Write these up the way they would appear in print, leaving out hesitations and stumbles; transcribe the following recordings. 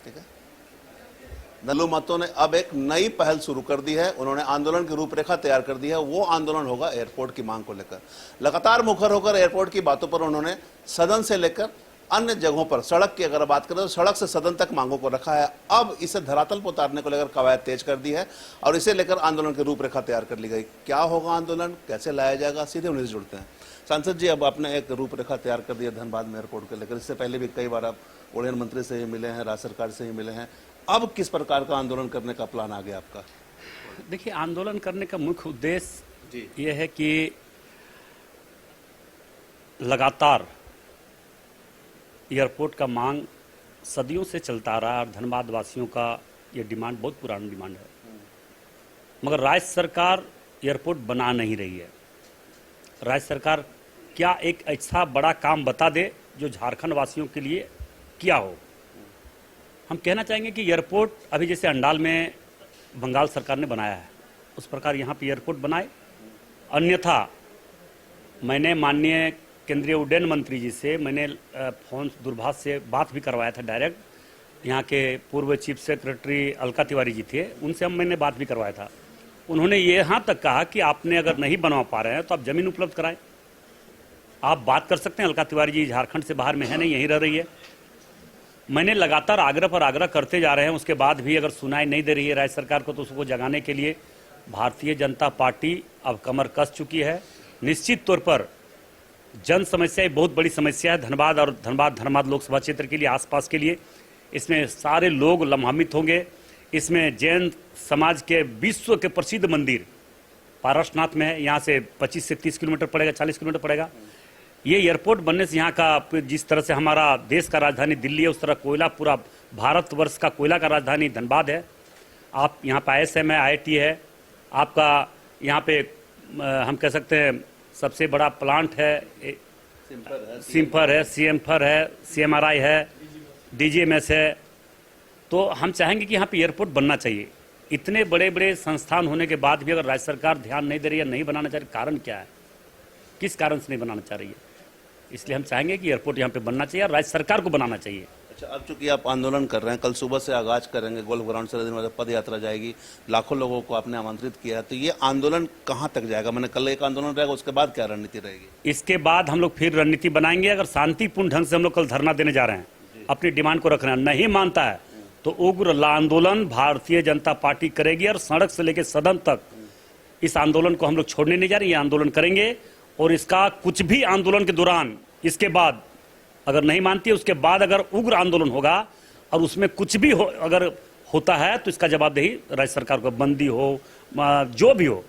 ठीक है। दलों मतों ने अब एक नई पहल शुरू कर दी है, उन्होंने आंदोलन की रूपरेखा तैयार कर दी है। वो आंदोलन होगा एयरपोर्ट की मांग को लेकर। लगातार मुखर होकर एयरपोर्ट की बातों पर उन्होंने सदन से लेकर अन्य जगहों पर, सड़क की अगर बात करें तो सड़क से सदन तक मांगों को रखा है। अब इसे धरातल पर उतारने को लेकर कवायद तेज कर दी है और इसे लेकर आंदोलन की रूपरेखा तैयार कर ली गई। क्या होगा आंदोलन, कैसे लाया जाएगा, सीधे उन्हीं से जुड़ते हैं। सांसद जी, अब आपने एक रूपरेखा तैयार कर दी है धनबाद में एयरपोर्ट को लेकर। इससे पहले भी कई बार आप उड़यन मंत्री से ही मिले हैं, राज्य सरकार से ही मिले हैं। अब किस प्रकार का आंदोलन करने का प्लान आ गया आपका? देखिए, आंदोलन करने का मुख्य उद्देश्य ये है कि लगातार एयरपोर्ट का मांग सदियों से चलता आ रहा है और धनबाद वासियों का ये डिमांड बहुत पुरानी डिमांड है, मगर राज्य सरकार एयरपोर्ट बना नहीं रही है। राज्य सरकार क्या एक ऐसा बड़ा काम बता दे जो झारखंड वासियों के लिए किया हो। हम कहना चाहेंगे कि एयरपोर्ट अभी जैसे अंडाल में बंगाल सरकार ने बनाया है, उस प्रकार यहाँ पे एयरपोर्ट बनाए। अन्यथा मैंने माननीय केंद्रीय उड्डयन मंत्री जी से मैंने फोन दूरभाष से बात भी करवाया था डायरेक्ट। यहाँ के पूर्व चीफ सेक्रेटरी अलका तिवारी जी थे, उनसे मैंने बात भी करवाया था। उन्होंने ये यहाँ तक कहा कि आपने अगर नहीं बनवा पा रहे हैं तो आप ज़मीन उपलब्ध कराएं। आप बात कर सकते हैं, अलका तिवारी जी झारखंड से बाहर में है नहीं, यहीं रह रही है। मैंने लगातार आग्रह पर आग्रह करते जा रहे हैं, उसके बाद भी अगर सुनाई नहीं दे रही है राज्य सरकार को, तो उसको जगाने के लिए भारतीय जनता पार्टी अब कमर कस चुकी है। निश्चित तौर पर जन समस्या बहुत बड़ी समस्या है धनबाद और धनबाद लोकसभा क्षेत्र के लिए, आसपास के लिए। इसमें सारे लोग लाभान्वित होंगे। इसमें जैन समाज के विश्व के प्रसिद्ध मंदिर पारसनाथ में है, यहाँ से 25 से 30 किलोमीटर पड़ेगा, 40 किलोमीटर पड़ेगा। ये एयरपोर्ट बनने से यहाँ का, जिस तरह से हमारा देश का राजधानी दिल्ली है, उस तरह कोयला, पूरा भारतवर्ष का कोयला का राजधानी धनबाद है। आप यहाँ पे ISM है, IIT है, आपका यहाँ पे हम कह सकते हैं सबसे बड़ा प्लांट है, सिम्फर है, CMFR है, CMRI है, DGMS है। तो हम चाहेंगे कि यहाँ पे एयरपोर्ट बनना चाहिए। इतने बड़े बड़े संस्थान होने के बाद भी अगर राज्य सरकार ध्यान नहीं दे रही है, नहीं बनाना चाह रही, कारण क्या है, किस कारण से नहीं बनाना चाह रही है? इसलिए हम चाहेंगे कि एयरपोर्ट यहाँ पे बनना चाहिए और राज्य सरकार को बनाना चाहिए। अच्छा, अब चूंकि आप आंदोलन कर रहे हैं, कल सुबह से आगाज करेंगे, गोल्फ ग्राउंड से दिन पद यात्रा जाएगी, लाखों लोगों को आपने आमंत्रित किया है, तो ये आंदोलन कहाँ तक जाएगा? मैंने कल एक आंदोलन रहेगा, उसके बाद क्या रणनीति रहेगी? इसके बाद हम लोग फिर रणनीति बनाएंगे। अगर शांतिपूर्ण ढंग से हम लोग कल धरना देने जा रहे हैं, अपनी डिमांड को रख रहे हैं, नहीं मानता है तो उग्र आंदोलन भारतीय जनता पार्टी करेगी और सड़क से लेकर सदन तक इस आंदोलन को हम लोग छोड़ने नहीं जा रहे, ये आंदोलन करेंगे। और इसका कुछ भी आंदोलन के दौरान, इसके बाद अगर नहीं मानती है, उसके बाद अगर उग्र आंदोलन होगा और उसमें कुछ भी हो, अगर होता है तो इसका जवाबदेही राज्य सरकार को, बंदी हो, जो भी हो,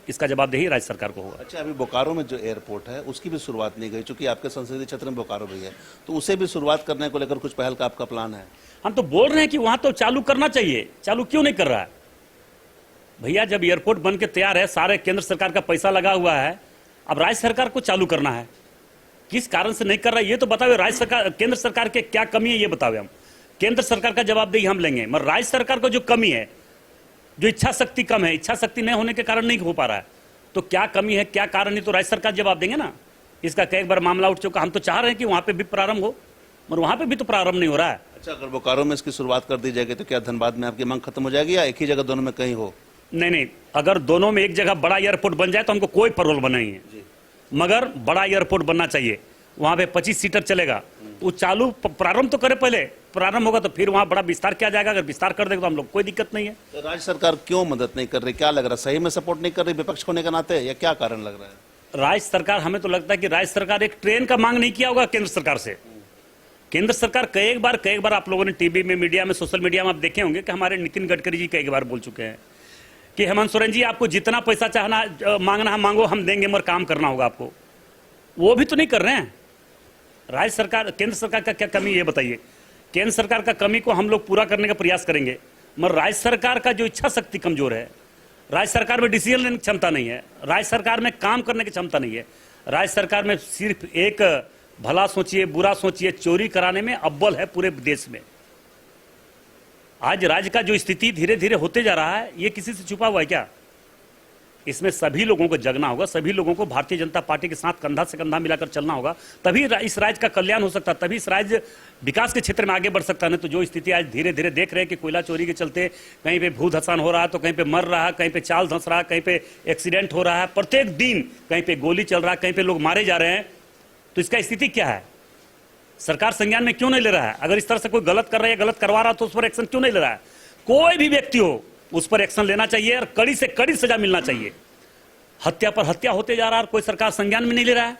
इसका जवाबदेही राज्य सरकार को होगा। अच्छा, अभी बोकारो में जो एयरपोर्ट है उसकी भी शुरुआत नहीं गई, चूंकि आपके संसदीय क्षेत्र में बोकारो भी है, तो उसे भी शुरुआत करने को लेकर कुछ पहल का आपका प्लान है? हम तो बोल रहे हैं कि वहां तो चालू करना चाहिए, चालू क्यों नहीं कर रहा है भैया? जब एयरपोर्ट बन के तैयार है, सारे केंद्र सरकार का पैसा लगा हुआ है, अब राज्य सरकार को चालू करना है, किस कारण से नहीं कर रहा है ये तो बताओ। राज्य सरकार, केंद्र सरकार के क्या कमी है ये बताओ। हम केंद्र सरकार का जवाबदेही हम लेंगे, मगर राज्य सरकार को जो कमी है, जो इच्छा शक्ति कम है, इच्छा शक्ति नहीं होने के कारण नहीं हो पा रहा है, तो क्या कमी है, क्या कारण है, तो राज्य सरकार जवाब देंगे ना। इसका कई बार मामला उठ चुका, हम तो चाह रहे हैं कि वहां पे भी प्रारंभ हो, मगर वहां पे भी तो प्रारंभ नहीं हो रहा है। अच्छा, अगर बोकारो में इसकी शुरुआत कर दी जाएगी तो क्या धनबाद में आपकी मांग खत्म हो जाएगी या एक ही जगह दोनों में कहीं हो? नहीं, अगर दोनों में एक जगह बड़ा एयरपोर्ट बन जाए तो हमको कोई प्रॉब्लम नहीं है, मगर बड़ा एयरपोर्ट बनना चाहिए। वहां पे 25 सीटर चलेगा, वो चालू प्रारंभ तो करे, पहले प्रारंभ होगा तो फिर वहां बड़ा विस्तार किया जाएगा। अगर विस्तार कर देगा तो हम लोग कोई दिक्कत नहीं है। तो राज्य सरकार क्यों मदद नहीं कर रही? क्या लग रहा है, सही में सपोर्ट नहीं कर रही विपक्ष होने के नाते, या क्या कारण लग रहा है? राज्य सरकार, हमें तो लगता है कि राज्य सरकार एक ट्रेन का मांग नहीं किया होगा केंद्र सरकार से। केंद्र सरकार कई बार आप लोगों ने टीवी में, मीडिया में, सोशल मीडिया में आप देखे होंगे कि हमारे नितिन गडकरी जी कई बार बोल चुके हैं कि हेमंत सोरेन जी, आपको जितना पैसा चाहना मांगना है मांगो, हम देंगे, मगर काम करना होगा आपको। वो भी तो नहीं कर रहे हैं। राज्य सरकार, केंद्र सरकार का क्या कमी ये बताइए। केंद्र सरकार का कमी को हम लोग पूरा करने का प्रयास करेंगे, मगर राज्य सरकार का जो इच्छा शक्ति कमजोर है, राज्य सरकार में डिसीजन लेने की क्षमता नहीं है, राज्य सरकार में काम करने की क्षमता नहीं है। राज्य सरकार में सिर्फ एक भला सोचिए, बुरा सोचिए, चोरी कराने में अव्वल है पूरे देश में। आज राज्य का जो स्थिति धीरे धीरे होते जा रहा है, ये किसी से छुपा हुआ है क्या? इसमें सभी लोगों को जगना होगा, सभी लोगों को भारतीय जनता पार्टी के साथ कंधा से कंधा मिलाकर चलना होगा, तभी इस राज्य का कल्याण हो सकता है, तभी इस राज्य विकास के क्षेत्र में आगे बढ़ सकता है। नहीं तो जो स्थिति आज धीरे धीरे देख रहे हैं कि कोयला चोरी के चलते कहीं पे भू धसान हो रहा है, तो कहीं पे मर रहा है, कहीं पे चाल धंस रहा है, कहीं पे एक्सीडेंट हो रहा है, प्रत्येक दिन कहीं पे गोली चल रहा है, कहीं पे लोग मारे जा रहे हैं, तो इसका स्थिति क्या है? सरकार संज्ञान में क्यों नहीं ले रहा है? अगर इस तरह से कोई गलत कर रहा है, गलत करवा रहा है, तो उस पर एक्शन क्यों नहीं ले रहा है? कोई भी व्यक्ति हो उस पर एक्शन लेना चाहिए और कड़ी से कड़ी सजा मिलना चाहिए। हत्या पर हत्या होते जा रहा है और कोई सरकार संज्ञान में नहीं ले रहा है।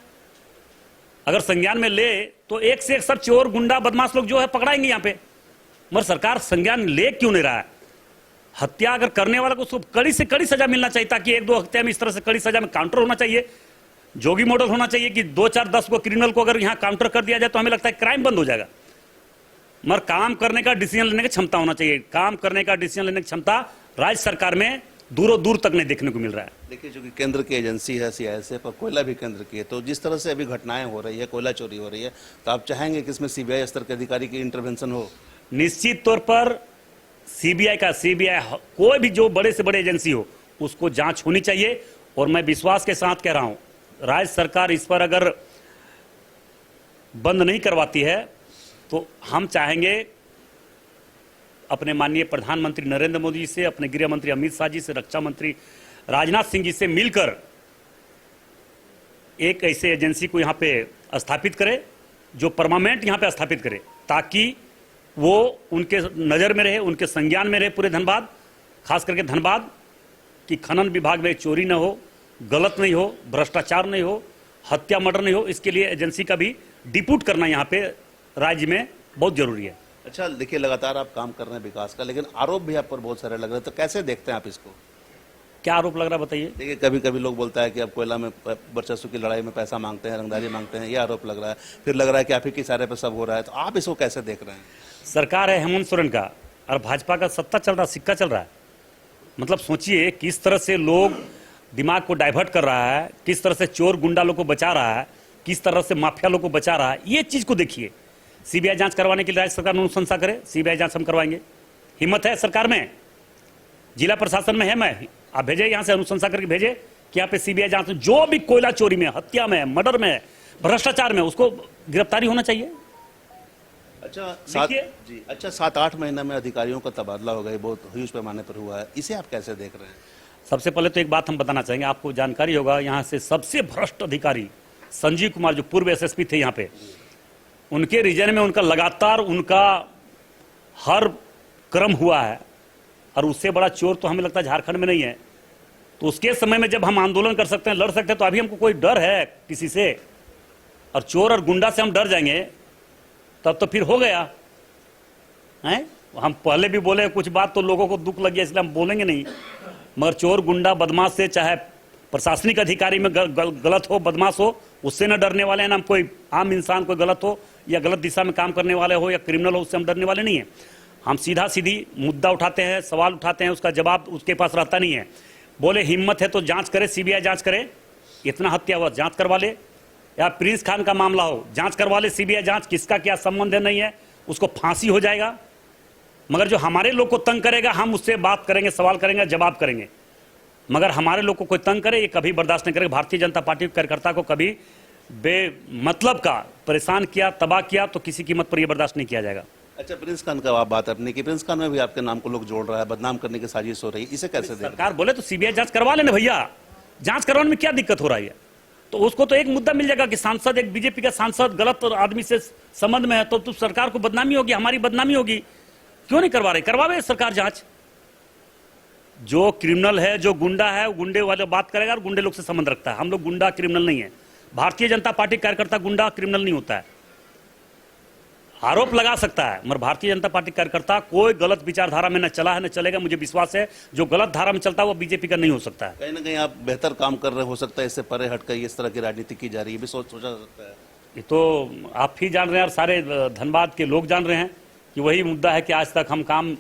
अगर संज्ञान में ले तो एक से एक सब चोर गुंडा बदमाश लोग जो है पकड़ाएंगे यहां पे, मगर सरकार संज्ञान ले क्यों नहीं रहा है? हत्या अगर करने वाला को उसको कड़ी से कड़ी सजा मिलना चाहिए, ताकि एक दो हत्या में इस तरह से कड़ी सजा में काउंटर होना चाहिए, जोगी मॉडल होना चाहिए कि 2 4 10 को क्रिमिनल को अगर यहां काउंटर कर दिया जाए तो हमें लगता है क्राइम बंद हो जाएगा। मगर काम करने का डिसीजन लेने की क्षमता होना चाहिए। काम करने का डिसीजन लेने की क्षमता राज्य सरकार में दूरों दूर तक नहीं देखने को मिल रहा है। देखिए, चूंकि केंद्र की एजेंसी है सीआईएसएफ और कोयला भी केंद्र की है, तो जिस तरह से अभी घटनाएं हो रही है, कोयला चोरी हो रही है, तो आप चाहेंगे कि इसमें सीबीआई स्तर के अधिकारी की इंटरवेंशन हो? निश्चित तौर पर सीबीआई कोई भी जो बड़े से बड़े एजेंसी हो उसको जांच होनी चाहिए। और मैं विश्वास के साथ कह रहा हूं, राज्य सरकार इस पर अगर बंद नहीं करवाती है तो हम चाहेंगे अपने माननीय प्रधानमंत्री नरेंद्र मोदी जी से, अपने गृह मंत्री अमित शाह जी से, रक्षा मंत्री राजनाथ सिंह जी से मिलकर एक ऐसे एजेंसी को यहां पे स्थापित करे जो परमानेंट यहां पे स्थापित करे, ताकि वो उनके नजर में रहे, उनके संज्ञान में रहे पूरे धनबाद, खास करके धनबाद कि खनन विभाग में चोरी न हो, गलत नहीं हो, भ्रष्टाचार नहीं हो, हत्या मर्डर नहीं हो। इसके लिए एजेंसी का भी डिप्यूट करना यहाँ पे राज्य में बहुत जरूरी है। अच्छा, देखिए, लगातार आप काम कर रहे हैं विकास का, लेकिन आरोप भी आप पर बहुत सारे लग रहे हैं, तो कैसे देखते हैं आप इसको? क्या आरोप लग रहा है बताइए? देखिए, कभी कभी लोग बोलता है कि अब कोयला में वर्चस्व की लड़ाई में पैसा मांगते हैं, रंगदारी मांगते हैं, ये आरोप लग रहा है। फिर लग रहा है कि आप ही के इशारे पर सब हो रहा है, तो आप इसको कैसे देख रहे हैं? सरकार है हेमंत सोरेन का और भाजपा का सत्ता चल रहा, सिक्का चल रहा है। मतलब सोचिए किस तरह से लोग दिमाग को डाइवर्ट कर रहा है, किस तरह से चोर गुंडा लोग को बचा रहा है, किस तरह से माफिया लोग को बचा रहा है। ये चीज को देखिए। सीबीआई जांच करवाने के लिए राज्य सरकार अनुशंसा करे, सीबीआई जांच हम करवाएंगे। हिम्मत है सरकार में, जिला प्रशासन में है, मैं आप भेजे यहाँ से अनुशंसा करके भेजे कि यहाँ पे सीबीआई जांच, जो भी कोयला चोरी में, हत्या में, मर्डर में, भ्रष्टाचार में, उसको गिरफ्तारी होना चाहिए। अच्छा, देखिए, 7-8 महीने में अधिकारियों का तबादला हो गया, बहुत ह्यूज पैमाने पर हुआ है, इसे आप कैसे देख रहे हैं? सबसे पहले तो एक बात हम बताना चाहेंगे, आपको जानकारी होगा, यहाँ से सबसे भ्रष्ट अधिकारी संजीव कुमार जो पूर्व एसएसपी थे यहाँ पे, उनके रीजन में उनका लगातार उनका हर क्रम हुआ है। और उससे बड़ा चोर तो हमें लगता है झारखंड में नहीं है। तो उसके समय में जब हम आंदोलन कर सकते हैं, लड़ सकते हैं, तो अभी हमको कोई डर है किसी से? और चोर और गुंडा से हम डर जाएंगे तब तो फिर हो गया है। हम पहले भी बोले कुछ बात तो लोगों को दुख लग गया, इसलिए हम बोलेंगे नहीं। मगर चोर गुंडा बदमाश से, चाहे प्रशासनिक अधिकारी में गलत हो, बदमाश हो, उससे न डरने वाले हैं ना। हम कोई आम इंसान कोई गलत हो या गलत दिशा में काम करने वाले हो या क्रिमिनल हो, उससे हम डरने वाले नहीं है। हम सीधा सीधी मुद्दा उठाते हैं, सवाल उठाते हैं, उसका जवाब उसके पास रहता नहीं है। बोले हिम्मत है तो जांच करे, सीबीआई जांच करे, इतना हत्या हुआ जांच करवा ले, या प्रिंस खान का मामला हो जांच करवा ले, सीबीआई जांच, किसका क्या संबंध है नहीं है, उसको फांसी हो जाएगा। मगर जो हमारे लोग को तंग करेगा, हम उससे बात करेंगे, सवाल करेंगे, जवाब करेंगे। मगर हमारे लोग को कोई तंग करे, ये कभी बर्दाश्त नहीं करेगा। भारतीय जनता पार्टी के कार्यकर्ता को कभी बेमतलब का परेशान किया, तबाह किया, तो किसी कीमत पर यह बर्दाश्त नहीं किया जाएगा। अच्छा, प्रिंस खान का आप बात अपनी की, प्रिंस खान में भी आपके नाम को लोग जोड़ रहा है, बदनाम करने की साजिश हो रही है, इसे कैसे देख? सरकार बोले तो सीबीआई जांच करवा लेना भैया, जांच करवाने में क्या दिक्कत हो रही है? तो उसको तो एक मुद्दा मिल जाएगा कि सांसद, एक बीजेपी का सांसद गलत आदमी से संबंध में है, तो सरकार को बदनामी होगी, हमारी बदनामी होगी। क्यों नहीं करवा रही? करवावे सरकार जांच। जो क्रिमिनल है, जो गुंडा है, वो गुंडे वाले बात करेगा और गुंडे लोग से संबंध रखता है। हम लोग गुंडा क्रिमिनल नहीं है। भारतीय जनता पार्टी कार्यकर्ता गुंडा क्रिमिनल नहीं होता है। आरोप लगा सकता है, मगर भारतीय जनता पार्टी कार्यकर्ता कोई गलत विचारधारा में न चला है, न चलेगा। मुझे विश्वास है जो गलत धारा में चलता है वो बीजेपी का नहीं हो सकता है। कहीं ना कहीं आप बेहतर काम कर रहे हो सकता है, इससे परे हटकर इस तरह की राजनीति की जा रही है, भी सोचा सकता है। ये तो आप ही जान रहे हैं और सारे धनबाद के लोग जान रहे हैं कि वही मुद्दा है कि आज तक हम काम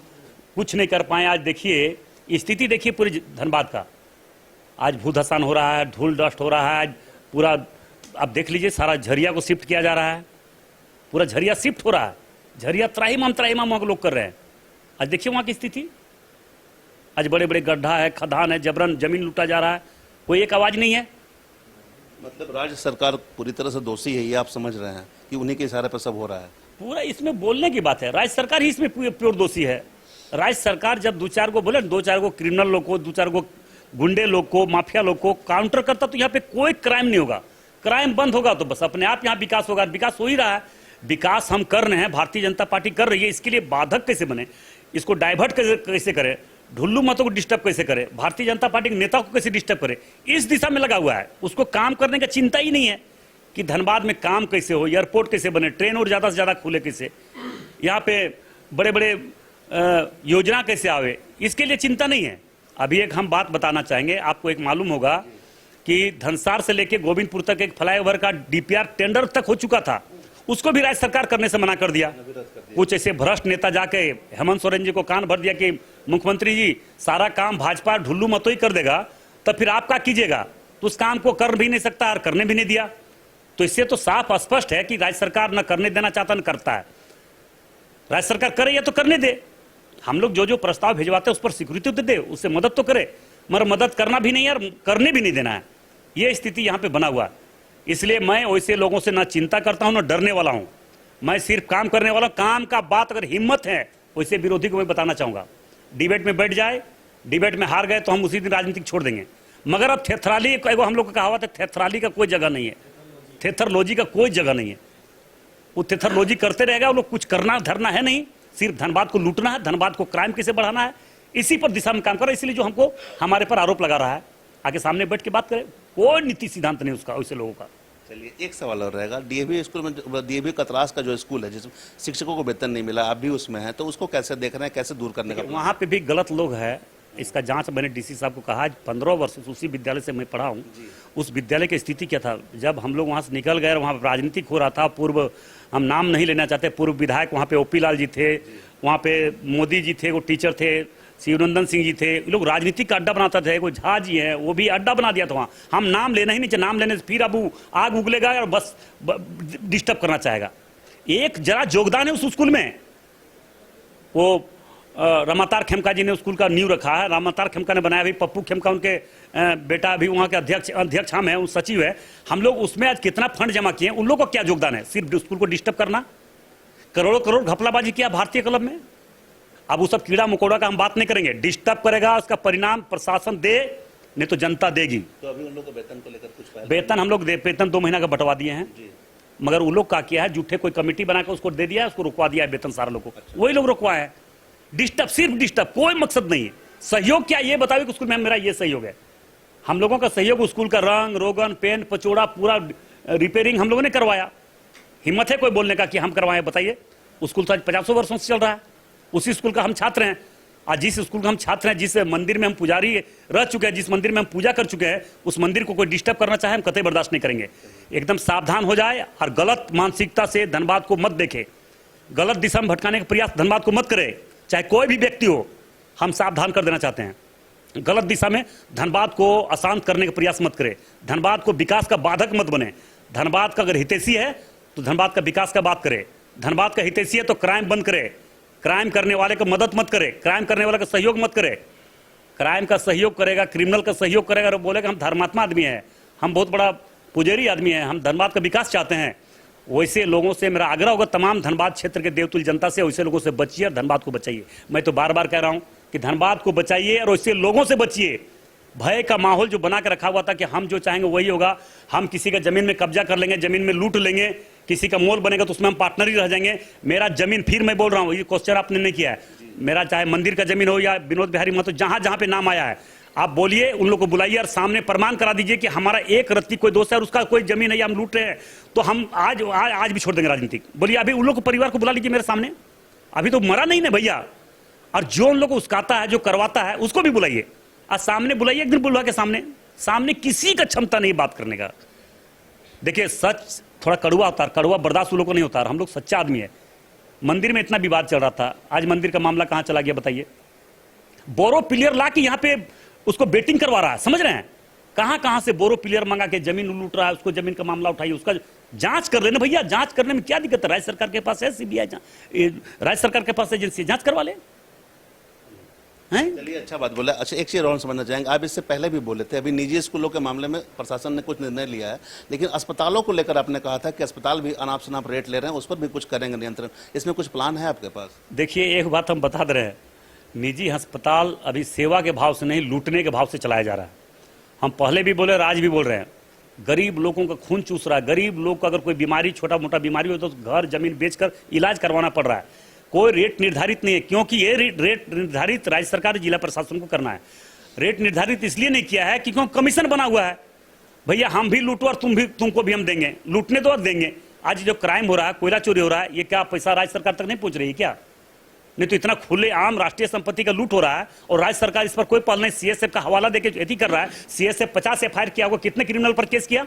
कुछ नहीं कर पाए। आज देखिए स्थिति, देखिए पूरे धनबाद का, आज भूधसान हो रहा है, धूल डस्ट हो रहा है, आज पूरा आप देख लीजिए, सारा झरिया को शिफ्ट किया जा रहा है, पूरा झरिया शिफ्ट हो रहा है, झरिया त्राहिमाम वहां के लोग कर रहे हैं। आज देखिए वहां की स्थिति, आज बड़े बड़े गड्ढा है, खदान है, जबरन जमीन लूटा जा रहा है। कोई एक आवाज नहीं है। मतलब राज्य सरकार पूरी तरह से दोषी है, ये आप समझ रहे हैं कि उन्हीं के इशारे पर सब हो रहा है? पूरा इसमें बोलने की बात है, राज्य सरकार ही इसमें प्योर दोषी है। राज्य सरकार जब दो चार को बोले, दो चार को क्रिमिनल लोग को, दो चार को गुंडे लोग को, माफिया लोग को काउंटर करता तो यहाँ पे कोई क्राइम नहीं होगा। क्राइम बंद होगा तो बस अपने आप यहाँ विकास होगा। विकास हो ही रहा है, विकास हम कर रहे हैं, भारतीय जनता पार्टी कर रही है। इसके लिए बाधक कैसे बने, इसको डाइवर्ट कैसे करे, ढुल्लू मतों को डिस्टर्ब कैसे करे, भारतीय जनता पार्टी के नेता को कैसे डिस्टर्ब करे, इस दिशा में लगा हुआ है। उसको काम करने का चिंता ही नहीं है कि धनबाद में काम कैसे हो, एयरपोर्ट कैसे बने, ट्रेन और ज्यादा से ज्यादा खुले कैसे, यहाँ पे बड़े बड़े योजना कैसे आवे, इसके लिए चिंता नहीं है। अभी एक हम बात बताना चाहेंगे आपको। एक मालूम होगा कि धनसार से लेके गोविंदपुर तक एक फ्लाईओवर का डीपीआर टेंडर तक हो चुका था, उसको भी राज्य सरकार करने से मना कर दिया। कुछ ऐसे भ्रष्ट नेता जाके हेमंत सोरेन जी को कान भर दिया कि मुख्यमंत्री जी सारा काम भाजपा ढुल्लू मतो ही कर देगा, तो फिर आप क्या कीजिएगा। तो उस काम को कर भी नहीं सकता और करने भी नहीं दिया। तो इससे तो साफ स्पष्ट है कि राज्य सरकार न करने देना चाहता न करता है। राज्य सरकार करे या तो करने दे, हम लोग जो जो प्रस्ताव भिजवाते हैं उस पर स्वीकृति तो दे, उससे मदद तो करे, मगर मदद करना भी नहीं है और करने भी नहीं देना है। ये स्थिति यहाँ पे बना हुआ है। इसलिए मैं वैसे लोगों से ना चिंता करता हूं ना डरने वाला हूं, मैं सिर्फ काम करने वाला हूं। काम का बात अगर हिम्मत है वैसे विरोधी को मैं बताना चाहूंगा, डिबेट में बैठ जाए, डिबेट में हार गए तो हम उसी दिन राजनीति छोड़ देंगे। मगर अब थेथराली, हम लोग का कहावत है, थेथराली का कोई जगह नहीं है, थेथरलॉजी का कोई जगह नहीं है। वो थेथरलॉजी करते रहेगा, वो लोग कुछ करना धरना है नहीं, सिर्फ धनबाद को लूटना है, धनबाद को क्राइम कैसे बढ़ाना है, इसी पर दिशा में काम कर रहा है। इसलिए जो हमको हमारे पर आरोप लगा रहा है, आगे सामने बैठ के बात करें। कोई नीति सिद्धांत नहीं उसका वैसे लोगों का। चलिए एक सवाल और रहेगा, डीएवी स्कूल में, डीएवी कतरास का जो स्कूल है जिसमें शिक्षकों को वेतन नहीं मिला, आप भी उसमें है, तो उसको कैसे देख रहे हैं, कैसे दूर करने का? वहाँ पे भी गलत लोग है, इसका जांच मैंने डीसी साहब को कहा। 15 वर्ष उसी विद्यालय से मैं पढ़ा हूँ। उस विद्यालय की स्थिति क्या था, जब हम लोग वहाँ से निकल गए, वहाँ राजनीतिक हो रहा था। पूर्व, हम नाम नहीं लेना चाहते, पूर्व विधायक वहाँ पे ओपी लाल जी थे, वहाँ पे मोदी जी थे, वो टीचर थे, शिवनंदन सिंह जी थे, लोग राजनीतिक का अड्डा बनाते थे। कोई झा जी है, वो भी अड्डा बना दिया था वहाँ। हम नाम लेना ही नहीं चाहिए, नाम लेने से फिर अब आग उगलेगा और बस डिस्टर्ब करना चाहेगा। एक जरा योगदान है उस स्कूल में। वो रमातार खेमका जी ने स्कूल का नींव रखा है, रमातार खेमका ने बनाया। अभी पप्पू खेमका उनके बेटा अभी वहाँ के अध्यक्ष हम हैं, उन सचिव है। हम लोग उसमें आज कितना फंड जमा किए, उन लोगों का क्या योगदान है? सिर्फ स्कूल को डिस्टर्ब करना, करोड़ों करोड़ घपलाबाजी किया भारतीय क्लब में। अब वो सब कीड़ा मकोड़ा का हम बात नहीं करेंगे, डिस्टर्ब करेगा, उसका परिणाम प्रशासन दे, नहीं तो जनता देगी। तो अभी उन लोगों को वेतन को लेकर कुछ वेतन हम लोग वेतन 2 महीना का बंटवा दिए हैं, मगर वो लोग क्या किया है, झूठे कोई कमेटी बनाकर उसको दे दिया, उसको रुकवा दिया है वेतन सारा लोग को। वही लोग रुकवाए हैं। डिस्टर्ब, सिर्फ डिस्टर्ब, कोई मकसद नहीं है। सहयोग क्या, ये बताओ कि स्कूल में मेरा ये सहयोग है। हम लोगों का सहयोग, स्कूल का रंग रोगन पेन पचोड़ा पूरा रिपेयरिंग हम लोगों ने करवाया। हिम्मत है कोई बोलने का कि हम करवाए? बताइए। स्कूल तो आज 50 वर्षों से चल रहा है, उसी स्कूल का हम छात्र हैं। आज जिस स्कूल का हम छात्र हैं, जिस मंदिर में हम पुजारी रह चुके हैं, जिस मंदिर में हम पूजा कर चुके हैं, उस मंदिर को कोई डिस्टर्ब करना चाहे हम कतई बर्दाश्त नहीं करेंगे। एकदम सावधान हो जाए और गलत मानसिकता से धनबाद को मत देखे, गलत दिशा में भटकाने का प्रयास धनबाद को मत करे, चाहे कोई भी व्यक्ति हो। हम सावधान कर देना चाहते हैं, गलत दिशा में धनबाद को अशांत करने का प्रयास मत करे, धनबाद को विकास का बाधक मत बने। धनबाद का अगर हितैषी है तो धनबाद का विकास का बात करे, धनबाद का हितैषी है तो क्राइम बंद करे, क्राइम करने वाले को मदद मत करे, क्राइम करने वाले का सहयोग मत करे। क्राइम का सहयोग करेगा, क्रिमिनल का सहयोग करेगा और बोलेगा हम धर्मात्मा आदमी है, हम बहुत बड़ा पुजारी आदमी है, हम धनबाद का विकास चाहते हैं, वैसे लोगों से मेरा आग्रह होगा, तमाम धनबाद क्षेत्र के देवतुल्य जनता से, वैसे लोगों से बचिए और धनबाद को बचाइए। मैं तो बार बार कह रहा हूं कि धनबाद को बचाइए और वैसे लोगों से बचिए। भय का माहौल जो बना के रखा हुआ था कि हम जो चाहेंगे वही होगा, हम किसी का जमीन में कब्जा कर लेंगे, जमीन में लूट लेंगे, किसी का मोल बनेगा तो उसमें हम पार्टनर ही रह जाएंगे। मेरा जमीन, फिर मैं बोल रहा हूँ, ये क्वेश्चन आपने नहीं किया है, मेरा चाहे मंदिर का जमीन हो या विनोद बिहारी महतो, जहां जहां पे नाम आया है, आप बोलिए, उन लोग को बुलाइए और सामने प्रमाण करा दीजिए कि हमारा एक रत्ती कोई दोस्त है और उसका कोई जमीन है या हम लूट रहे हैं, तो हम आज भी छोड़ देंगे राजनीति। बोलिए, अभी उन लोग को परिवार को बुला लीजिए मेरे सामने, अभी तो मरा नहीं ना भैया। और जो उन लोग को उसकाता है, जो करवाता है, उसको भी बुलाइए और सामने बुलाइए, एक दिन बुलवा के सामने किसी का क्षमता नहीं बात करने का। देखिए, सच थोड़ा कड़वा होता है, कड़वा बर्दाश्त उन लोगों को नहीं होता, हम लोग सच्चा आदमी है। मंदिर में इतना विवाद चल रहा था, आज मंदिर का मामला कहां चला गया बताइए? बोरो प्लेयर ला के यहाँ पे उसको बेटिंग करवा रहा है, समझ रहे हैं? कहां से बोरो प्लेयर मंगा के जमीन लूट रहा है, उसको जमीन का मामला उठाइए, उसका जांच कर लेना भैया। जांच करने में क्या दिक्कत है? राज्य सरकार के पास है सीबीआई, राज्य सरकार के पास एजेंसी, जांच करवा ले। हैं। चलिए, अच्छा बात बोला। अच्छा, एक चीज और समझना चाहेंगे, आप इससे पहले भी बोले थे, अभी निजी स्कूलों के मामले में प्रशासन ने कुछ निर्णय लिया है, लेकिन अस्पतालों को लेकर आपने कहा था कि अस्पताल भी अनाप शनाप रेट ले रहे हैं, उस पर भी कुछ करेंगे नियंत्रण। इसमें कुछ प्लान है आपके पास? देखिए, एक बात हम बता दे रहे हैं, निजी अस्पताल अभी सेवा के भाव से नहीं, लूटने के भाव से चलाया जा रहा है। हम पहले भी बोले और आज भी बोल रहे हैं, गरीब लोगों का खून चूस रहा है। गरीब लोग को अगर कोई बीमारी, छोटा मोटा बीमारी हो तो घर जमीन बेचकर इलाज करवाना पड़ रहा है। कोई रेट निर्धारित नहीं है, क्योंकि ये रेट निर्धारित राज्य सरकार, जिला प्रशासन को करना है। रेट निर्धारित इसलिए नहीं किया है क्योंकि कमीशन बना हुआ है। भैया हम भी लूटो और तुमको भी हम देंगे, लूटने दो और देंगे। आज जो क्राइम हो रहा है, कोयला चोरी हो रहा है, ये क्या पैसा राज्य सरकार तक नहीं पहुंच रही है क्या? नहीं तो इतना खुले आम राष्ट्रीय संपत्ति का लूट हो रहा है और राज्य सरकार इस पर कोई पल नहीं। सीएसएफ का हवाला देकर एथी कर रहा है। सीएसएफ 50 एफआईआर किया होगा, कितने क्रिमिनल पर केस किया?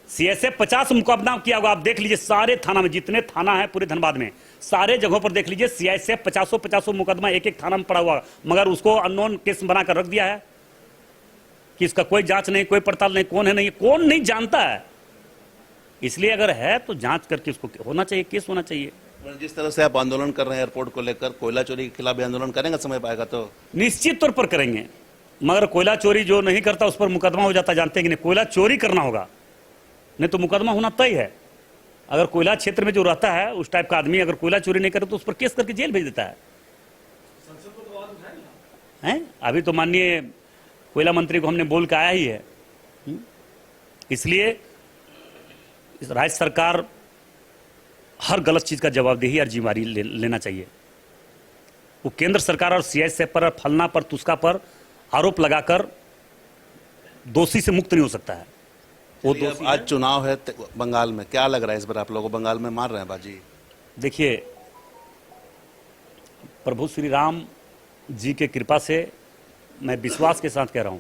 सीएसएफ 50 मुकदमा किया होगा। आप देख लीजिए सारे थाना में, जितने थाना है पूरे धनबाद में, सारे जगहों पर देख लीजिए सीएसएफ 50 मुकदमा एक एक थाना में पड़ा हुआ, मगर उसको अननोन केस बनाकर रख दिया है कि इसका कोई जांच नहीं, कोई पड़ताल नहीं, कौन है नहीं, कौन नहीं जानता है। इसलिए अगर है तो जांच करके उसको होना चाहिए, केस होना चाहिए। जिस तरह से आप आंदोलन कर रहे हैं एयरपोर्ट को लेकर, कोयला चोरी के खिलाफ भी आंदोलन करेंगे समय पाएगा तो? निश्चित तौर पर करेंगे, मगर कोयला चोरी जो नहीं करता उस पर मुकदमा हो जाता, जानते हैं कि नहीं? कोयला चोरी करना होगा, नहीं तो मुकदमा होना तय है। अगर कोयला क्षेत्र में जो रहता है उस टाइप का आदमी अगर कोयला चोरी नहीं करे तो उस पर केस करके जेल भेज देता है। अभी तो माननीय कोयला मंत्री को हमने बोल के आया ही है। इसलिए राज्य सरकार हर गलत चीज का जवाबदेही और जिम्मेदारी लेना चाहिए। वो केंद्र सरकार और सीएसएफ पर, फलना पर, तुस्का पर आरोप लगाकर दोषी से मुक्त नहीं हो सकता है। वो दोषी आज चुनाव है बंगाल में, क्या लग रहा है इस बार आप लोगों को? बंगाल में मार रहे हैं बाजी? देखिए, प्रभु श्री राम जी के कृपा से मैं विश्वास के साथ कह रहा हूं,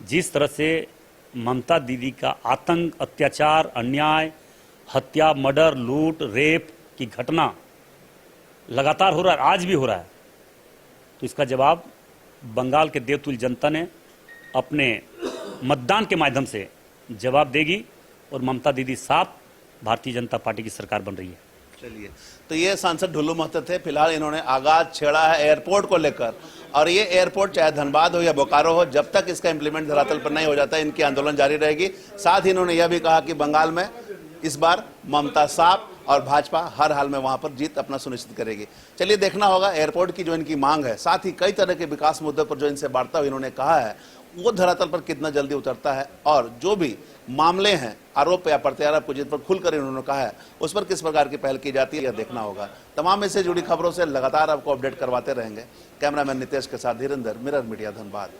जिस तरह से ममता दीदी का आतंक, अत्याचार, अन्याय, हत्या, मर्डर, लूट, रेप की घटना लगातार हो रहा है, आज भी हो रहा है, तो इसका जवाब बंगाल के देवतुल्य जनता ने अपने मतदान के माध्यम से जवाब देगी और ममता दीदी साफ भारतीय जनता पार्टी की सरकार बन रही है। चलिए, तो ये सांसद ढुल्लू महतो थे। फिलहाल इन्होंने आगाज छेड़ा है एयरपोर्ट को लेकर, और ये एयरपोर्ट चाहे धनबाद हो या बोकारो हो, जब तक इसका इंप्लीमेंट धरातल पर नहीं हो जाता इनकी आंदोलन जारी रहेगी। साथ ही इन्होंने यह भी कहा कि बंगाल में इस बार ममता साफ और भाजपा हर हाल में वहां पर जीत अपना सुनिश्चित करेगी। चलिए, देखना होगा एयरपोर्ट की जो इनकी मांग है, साथ ही कई तरह के विकास मुद्दों पर जो इनसे वार्ता इन्होंने कहा है, वो धरातल पर कितना जल्दी उतरता है, और जो भी मामले हैं, आरोप या प्रत्यारोप को जिन पर खुलकर इन्होंने कहा है, उस पर किस प्रकार की पहल की जाती है, यह देखना होगा। तमाम इससे जुड़ी खबरों से लगातार आपको अपडेट करवाते रहेंगे। कैमरामैन नितेश के साथ धीरेन्द्र, मिरर मीडिया, धनबाद।